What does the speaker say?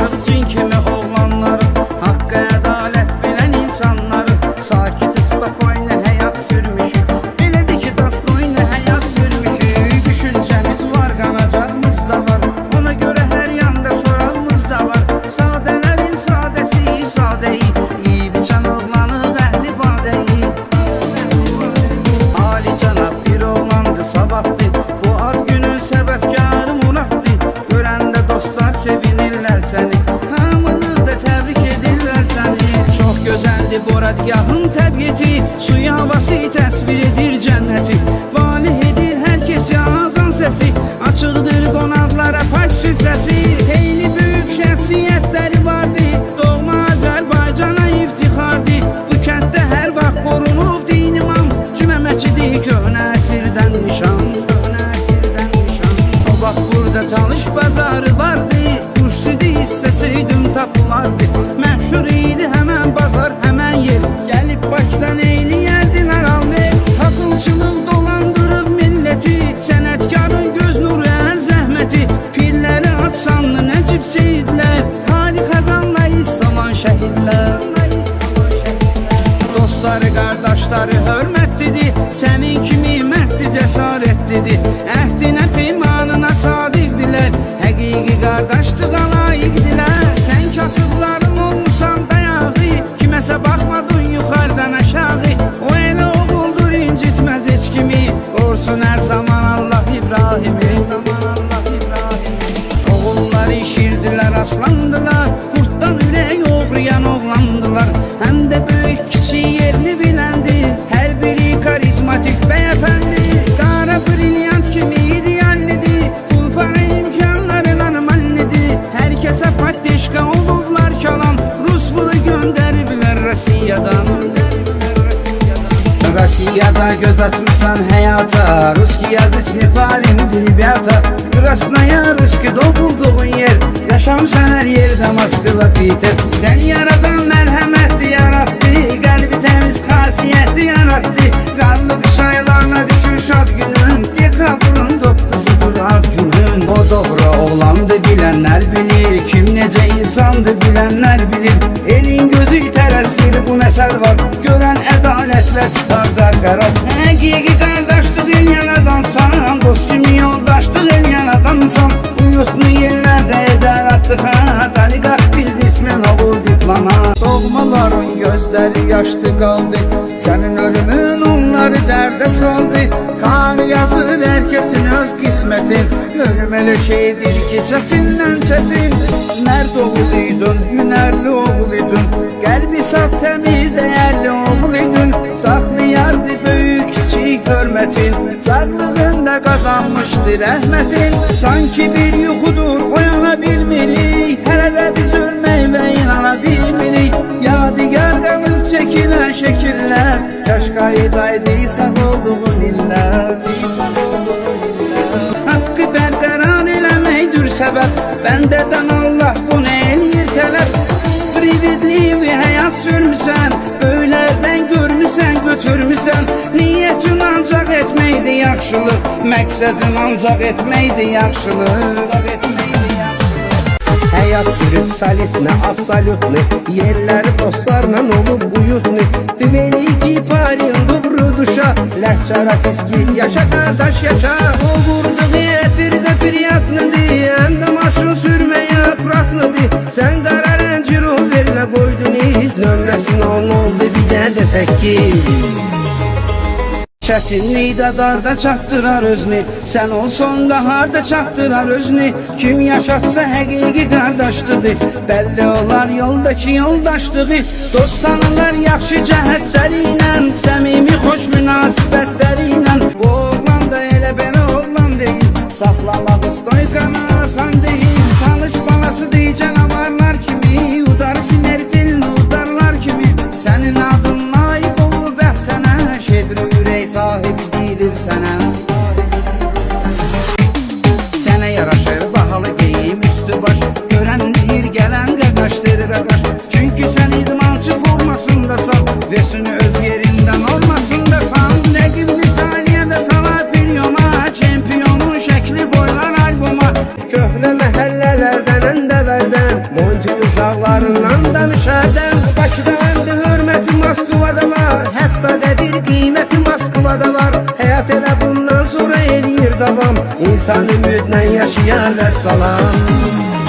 aşık cin kimi oğlanları, hakkı adalet bilen insanları, sakit spakoyne hayat sürmüşük, biledik ki dostoyne hayat sürmüşük. Düşüncemiz var, kanacağımız da var, ona göre her yanda soralımız da var. Sadelerin sadesi sadeyi, iyi biçen oğlanı ehli badeyi. Ali canab bir oğlandı sabahtı, bu ad günün sebepkarı Murat'tı. Görende dostlar sevinirler seni, hamını da tebrik edirler seni. Çok güzeldi boradgahın təbiəti, suya havası təsvir edir cənnəti. Valih edir herkese azan sesi, açıqdır qonaqlara pay süfrəsi. Heyli büyük şəxsiyyətləri vardı, doğma Azərbaycana iftixardı. Bu kənddə hər vaxt qorunub din imam, cümə məçidi köhnə əsirdən nişan. O vaxt burada tanış bazarı vardı, kursüdü isteseydim tapılardı. Məşhur idi həmən bazar, həmən yer, gəlib Bakıdan eyləyərdilər alver. Taxılçılıq dolandırıb milleti, sənətkarın göz nuru əl zəhməti. Pirləri atsanlı Nəcib Seyidlər, tarixə qanla iz salan şəhidlər. Dostları, qardaşları hörmətlidir, sənin kimi mərddir, cəsarətlidir. Əhdinə, peymanına sadiqdilər, həqiqi qardaşlığa layiqdilər. Sən kasıbların olmusan dayağı, kiməsə baxmadın yuxarıdan aşağı. O elə oğuldur, incitməz heç kimi, qorsun hər zaman Allah İbrahimi. Oğulları işirdilər, aslandılar, qurtdan ürək oğrayan oğlandılar. Həm də böyük kiçik yerini biləndi, hər biri karizmatik bəyəfəndi. Qara brilyant kimi ideallidir, pul para imkanları normallidir. Hər kəsə patdeşka olublar kalan, Rus pulu göndəriblər Rusiyadan. Rusiyada göz açmışsan həyata, Ruski yazıçını parindir ribята. Krasnaya rıskı doğulduğun yer, yaşamsan hər yerdə Moskva, Peter. Sən yaradan mərhəmətli yarattı, qəlbi təmiz xasiyyətli yarattı. Qarlı qış aylarına düşür şad günün, dekabrın 9'udur ad günün. O doğru oğlandı bilənlər bilir, kim necə insandı bilənlər bilir. Elin gözü tərəssir bu məsəl var, görən ədalətlə çıxardar qərar. Həqiqi qardaşlıq eləyən adamsan, dost kimi yoldaşlıq eləyən adamsan. Uyutlu yerlərdə edər attıqat, aliqaq biznismen oğul diplomat. Doğmaların gözləri yaşlı qaldı, sənin ölümün onları dərdə saldı. Tanrı yazır herkesin öz qismətin, ölüm elə şeydir ki çətindən çətin. Mərd oğuluydun, hünərli oğuluydun, qəlbi saf təmiz dəyərli oğuluydun. Saxlayardı böyük kiçik hörmətin, sağlığında qazanmışdı rəhmətin. Sanki bir yuxudur oyana bilmirik, hələ də biz ölmək və inana bilmirik. Yadigar qalıb çəkilən şəkillər, kaş qaydaydı sağ olduğun illər. Haqqı bərqərar eləməkdir səbəb, bəndədən Allah bunu eləyir tələb. Prividli həyat sürmüsən, böylərdən görmüsən, götürmüsən. Niyyətin ancaq etməkdi yaxşılıq, məqsədin ancaq etməkdi yaxşılıq. Həyat sürüb solidni, absolutni, yerləri dostlarla olub uyutni. Ты великий парень, добрый душа, легче российский, yaşa qardaş yaşa. O vurduğu etirdə priятныdır, həm də maşın sürməyə quraqlıdır. Sən qara Range Roverlə qoydun iz, nömrəsin onun oldu bir də desək ki. Çətinlikdə darda çatdırar özünü, sən olsan da harda çatdırar özünü. Kim yaşatsa həqiqi qardaşlığı, bəlli olar yoldakı yoldaşlığı. Dost tanırlar yaxşı cəhətləri ilə, səmimi xoş münasibətləri ilə. Bu oğlan da elə belə oğlan deyil, saxlamağı stoykana asan deyil. Tanış balası deyil canavarlar kimi, udar sinər dilini udarlar kimi. Sənin adın layiq olub əhsənə, şedri ürək sahibi deyilir sənə. Sənə yaraşır bahalı geyim üstü baş, görən deyir gələn qaqaşdır qaqaş. Çünki sən idmançı formasındasan, vesini öz yerindən olmasındasan. Nəqib misaliyədə sana pilyoma, çempiyonun şəkli boylar alboma. da var. Həyat elə bundan sonra eləyir davam. İnsan ümidlə yaşayar vəssalam.